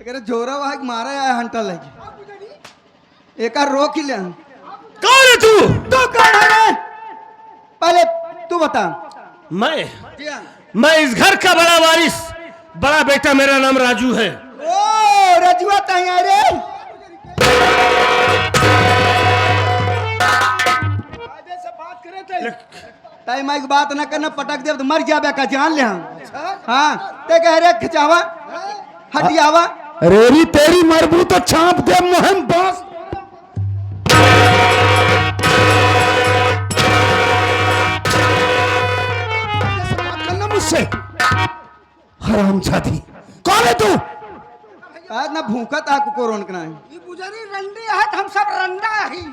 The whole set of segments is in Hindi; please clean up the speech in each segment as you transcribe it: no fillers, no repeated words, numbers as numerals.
जोरा वहा मारा है हंटल लगी एक रोक ही ले। कौन है तू? तू कौन है? पहले तू बता। मैं इस घर का बड़ा वारिस, बड़ा बेटा, मेरा नाम राजू है। ओ राजुआ तैयार रे। ताई माइक बात ना करना, पटक दे तो मर जाबे का जान ले। हाँ ते कह रे खिंचावा हटियावा रेरी तेरी मरबू तो चाप दे मुहिम बॉस। करना मुझसे हरामजादी। कौन है तू? आज ना भूखा था कोरोन के ना ये पुजारी रंडी है, हम सब रंडा ही।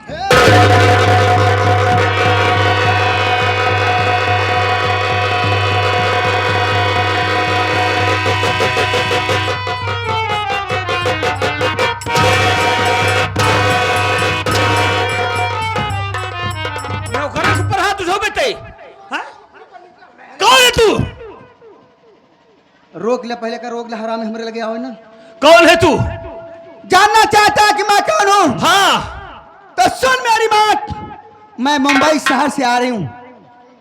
ऊपर हाथ उठाओ बेटे। कौन है तू? रोक ले, पहले का रोक ले, हराम हमरे लगे आओ ना। कौन है तू? जानना चाहता है कि मैं कौन हूं? हाँ तो सुन मेरी बात। मैं मुंबई शहर से आ रही हूं,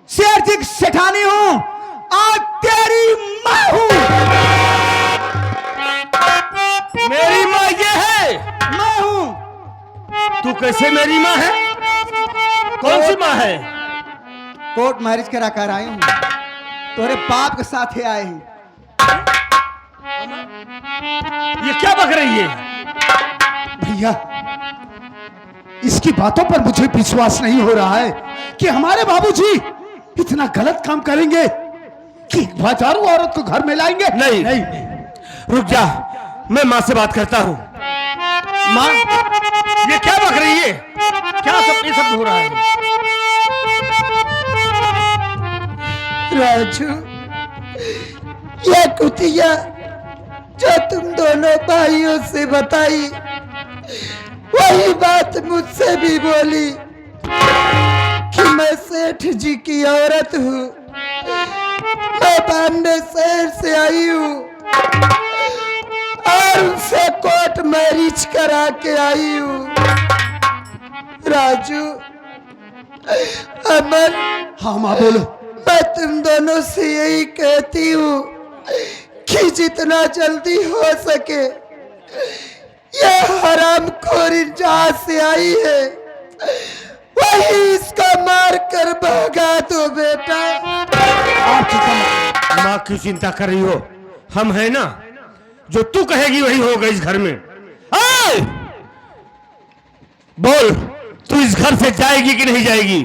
शेर जी सेठानी हूं और तेरी मां हूं। मेरी माँ ये है? मैं हूं। तू कैसे मेरी माँ है? कौन सी माँ है? कोर्ट मैरिज करा कर आए हूं, तोरे बाप के साथ ही आए हैं। ये क्या बक रही है? भैया इसकी बातों पर मुझे विश्वास नहीं हो रहा है कि हमारे बाबूजी इतना गलत काम करेंगे कि हजारों औरत को घर में लाएंगे। नहीं नहीं, रुक जा, मैं माँ से बात करता हूँ। माँ ये क्या बक रही है? क्या सब ये सब हो रहा है? राजू, यह कुतिया जो तुम दोनों भाइयों से बताई, वही बात मुझसे भी बोली कि मैं सेठ जी की औरत हूँ, मैं बांडे शहर से आई हूँ और उनसे कोर्ट मैरिज करा के आई हूँ। राजू, अमन, हाँ माँ बोलो। मैं तुम दोनों से यही कहती हूँ कि जितना जल्दी हो सके यह हरामखोरी जहाँ से आई है वही इसका मार कर भगा दो बेटा। माँ क्यों चिंता कर रही हो? हम है ना, जो तू कहेगी वही होगा इस घर में। आए! बोल, तू इस घर से जाएगी कि नहीं जाएगी?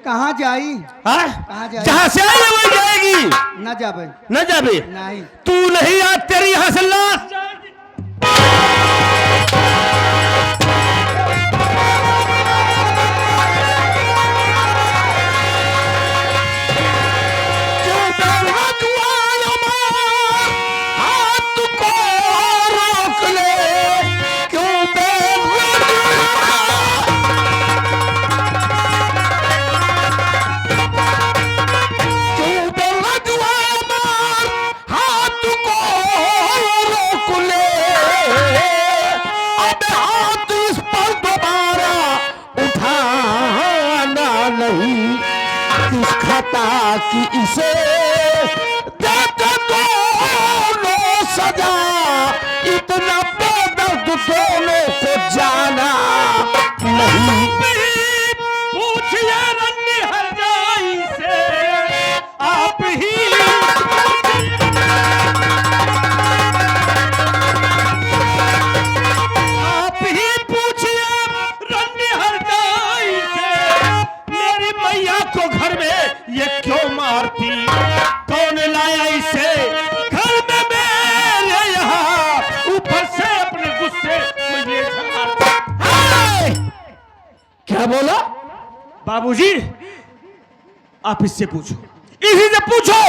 कहाँ जाई? कहाँ जाएगी? जहाँ से आई है वही जाएगी। न जाबे। न जाबे? नहीं। तू नहीं, आज तेरी यहाँ से लाश। कि इसे देख दोनों सजा, इतना बेदर्द दोनों को जाना नहीं। पूछिए रन्नी हर जाई से, आप ही पूछिए रन्नी हर जाई से, मेरी मैया को घर में ये क्यों मारती? कौन लाया इसे घर में मेरे यहाँ? ऊपर से अपने गुस्से मुझे मारता। क्या बोला? बाबूजी, आप इससे पूछो, इसी से पूछो,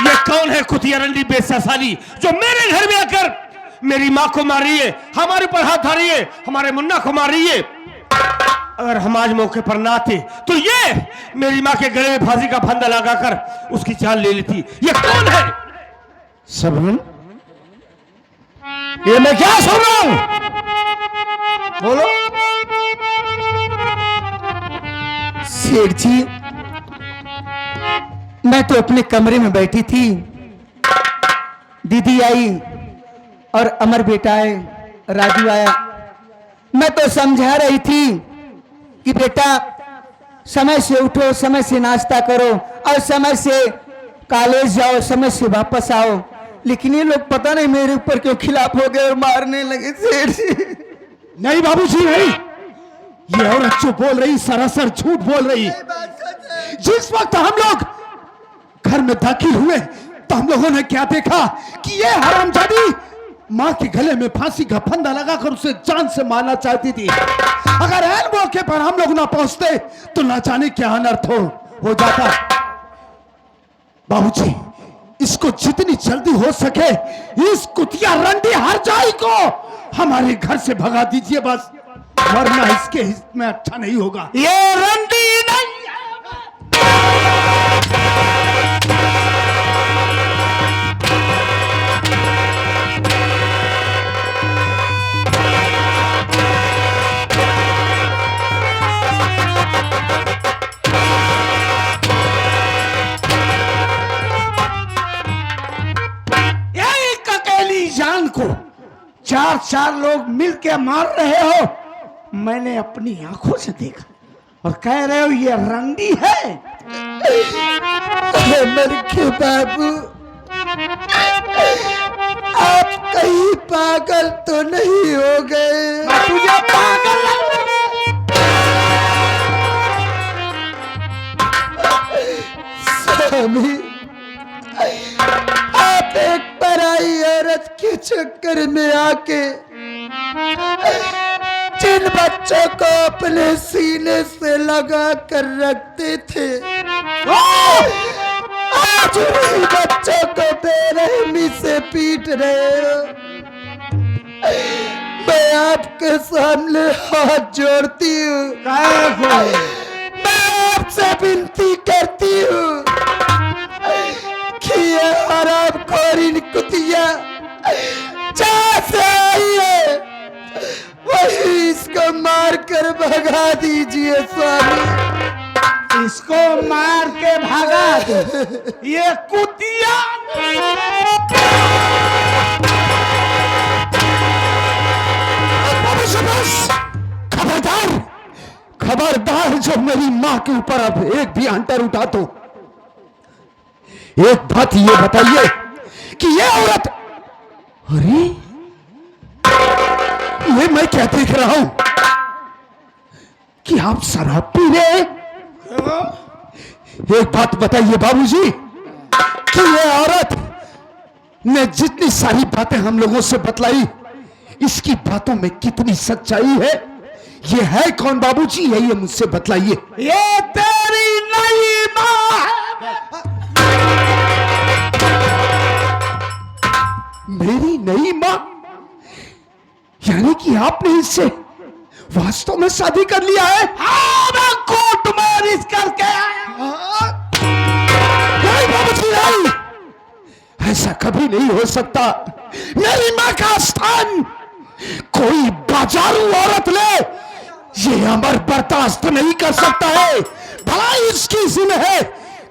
ये कौन है कुतिया रंडी बेससाली जो मेरे घर में आकर मेरी माँ को मार रही है, हमारे ऊपर हाथ धर रही है, हमारे मुन्ना को मार रही है। अगर हम आज मौके पर ना आते तो ये मेरी माँ के गले में फांसी का फंदा लगाकर उसकी जान ले लेती। ये कौन है? सबनम, ये मैं क्या सुन रहा हूं? बोलो। सेठ जी, मैं तो अपने कमरे में बैठी थी, दीदी आई और अमर बेटा आए, राजू आया। मैं तो समझा रही थी कि बेटा समय से उठो, समय से नाश्ता करो और समय से कॉलेज जाओ, समय से वापस आओ। लेकिन ये लोग पता नहीं मेरे ऊपर क्यों खिलाफ हो गए और मारने लगे सेठ जी। नहीं बाबूजी नहीं, ये औरत जो बोल रही सरासर झूठ बोल रही। जिस वक्त हम लोग घर में दाखिल हुए तो हम लोगों ने क्या देखा कि ये हरामजादी मां के गले में फांसी का फंदा लगाकर उसे जान से मारना चाहती थी। अगर ऐन मौके पर हम लोग ना पहुंचते तो ना जाने क्या अनर्थ हो जाता। बाबूजी, इसको जितनी जल्दी हो सके इस कुतिया रंडी हरजाई को हमारे घर से भगा दीजिए बस, वरना इसके हित में अच्छा नहीं होगा। ये रंडी नहीं, जान को चार चार लोग मिलके मार रहे हो, मैंने अपनी आंखों से देखा और कह रहे हो ये रंडी है। अमर के बाबू, आप कहीं पागल तो नहीं हो गए? तुझे पागल स्वामी, आप एक पराई औरत के चक्कर में आके जिन बच्चों को अपने सीने से लगा कर रखते थे, आज उन्हीं बच्चों को बेरहमी से पीट रहे हो। मैं आपके सामने हाथ जोड़ती हूँ, मैं आपसे विनती करती हूँ कि ये हरामखोरी कुतिया जहाँ से आई है वही इसको मार कर भगा दीजिए स्वामी। इसको मार के भगा दो, ये कुतिया। खबरदार, खबरदार, जो मेरी माँ के ऊपर अब एक भी अंतर उठा तो एक बात ये बताइए कि ये औरत, अरे ये मैं क्या देख रहा हूं कि आप शराब पी रहे हैं? एक बात बताइए बाबूजी कि ये औरत ने जितनी सारी बातें हम लोगों से बतलाई, इसकी बातों में कितनी सच्चाई है? ये है कौन बाबूजी, ये मुझसे बतलाइए। ये तेरी नई मां है। मेरी नई मां? यानी कि आपने इससे वास्तव में शादी कर लिया है? हाँ, मैं कोर्ट मैरिज करके आया। नहीं बाबूजी नहीं, ऐसा कभी नहीं हो सकता। मेरी मां का स्थान कोई बाजारू औरत ले, ये अमर बर्दाश्त नहीं कर सकता है। भला इसकी जिम्मे है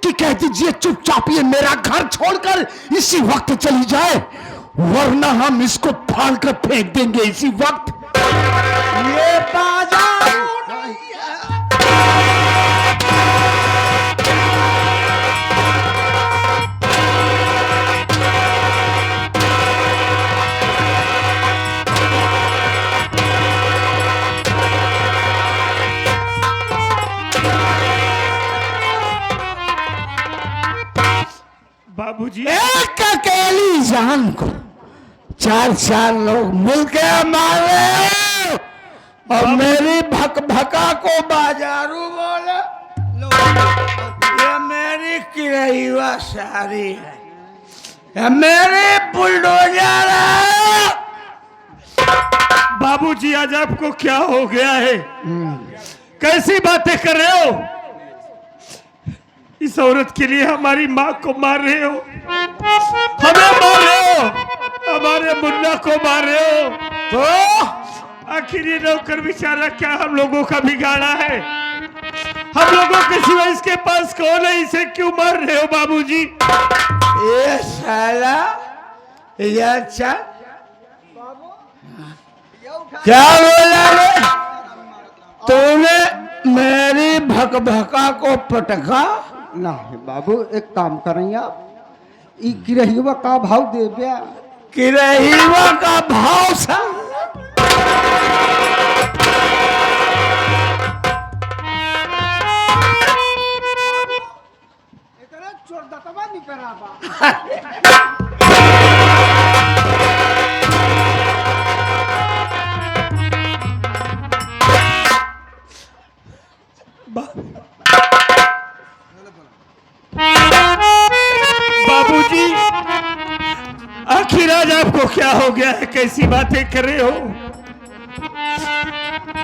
कि कह दीजिए चुपचाप ये मेरा घर छोड़कर इसी वक्त चली जाए, वरना हम इसको फाड़ कर फेंक देंगे इसी वक्त। ये बाजारू नहीं है। बाबूजी, एक अकेली जान को चार चार लोग मिलके मार रहे हो और मेरी भका को बाजारू बोले। ये मेरी किरैया सारी है, ये मेरी बुलडोजर है। बाबूजी, आज आपको क्या हो गया है? कैसी बातें कर रहे हो? इस औरत के लिए हमारी माँ को मार रहे हो, हमें मार रहे हो। हमारे मुन्ना को मारे हो तो आखिर ये नौकर बेचारा क्या हम लोगों का बिगाड़ा है? हम लोगों के सिवा इसके पास कौन है? इसे क्यों मार रहे हो बाबूजी? ये साला इधर चल। क्या बोला रे? तूने मेरी भकभका को पटका? नहीं बाबू, एक काम करें आप, ई गिरहिवा का भाव देव्या। किरहीवा का भाव सा एकरा चोर दतवा नहीं कराबा। बाबूजी आखिर आज आपको क्या हो गया है? कैसी बातें कर रहे हो?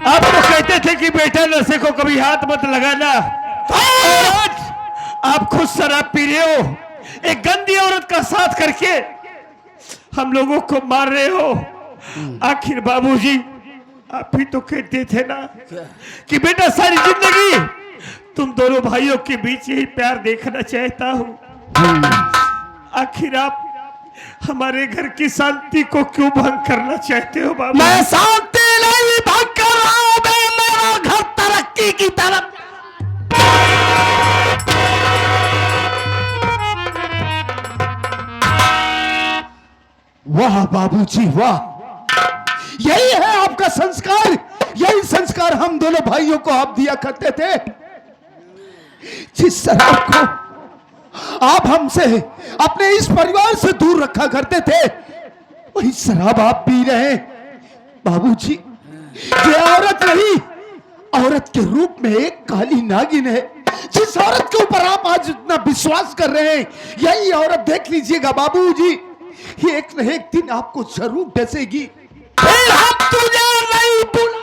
आप तो कहते थे कि बेटा नशे को कभी हाथ मत लगाना, और आज आप खुद शराब पी रहे हो, एक गंदी औरत का साथ करके हम लोगों को मार रहे हो। आखिर बाबूजी आप ही तो कहते थे ना कि बेटा सारी जिंदगी तुम दोनों भाइयों के बीच यही प्यार देखना चाहता हूं। आखिर आप हमारे घर की शांति को क्यों भंग करना चाहते हो बाबू? मैं शांति नहीं भंग कर रहा हूं, मेरा घर तरक्की की तरफ। वाह बाबूजी वाह, यही है आपका संस्कार। यही संस्कार हम दोनों भाइयों को आप दिया करते थे। जिस शराब को आप हमसे, अपने इस परिवार से दूर रखा करते थे, वही शराब आप पी रहे हैं। बाबूजी, ये औरत नहीं, औरत के रूप में एक काली नागिन है। जिस औरत के ऊपर आप आज इतना विश्वास कर रहे हैं, यही औरत देख लीजिएगा बाबूजी, ये एक न एक दिन आपको जरूर डसेगी। फिर हम तुझे नहीं बुलाएंगे।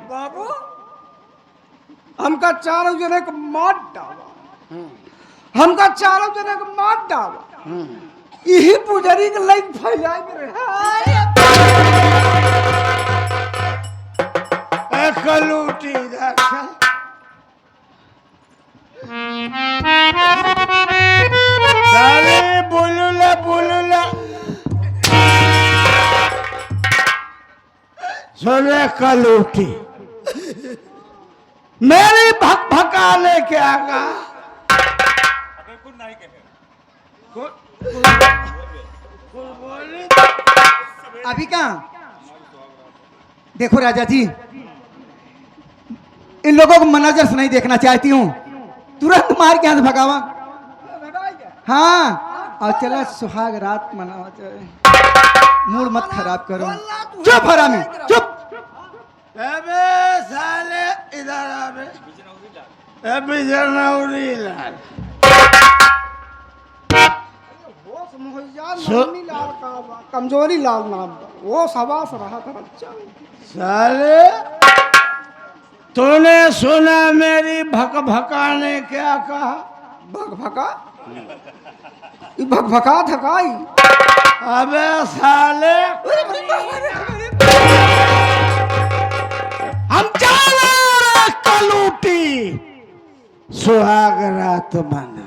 बाबू हमका चारों जने को मार डाला, हमका चारों जने को मार डाला। यही पुजारी के लाइक फैलाए मेरे कलूटी साले बोलूला बोलूला सोने कलूटी मेरी भक भका लेके आगा। अभी कहाँ? देखो राजा जी, इन लोगों को मनाजर से नहीं देखना चाहती हूँ, तुरंत मार के यहाँ से भगावा। हाँ, और चला सुहाग रात मनावा, मूड मत खराब करो। चुप हरामी चुप। अबे साले इधर आबे, अबे जनौरी लाल लाल का कमजोरी लाल नाम वो सवास रहा था बच्चा। साले तूने सुना मेरी भक भका ने क्या कहा? भग भका? ये भग भका था काई? अबे साले हम चले कलूटी सुहाग रात मन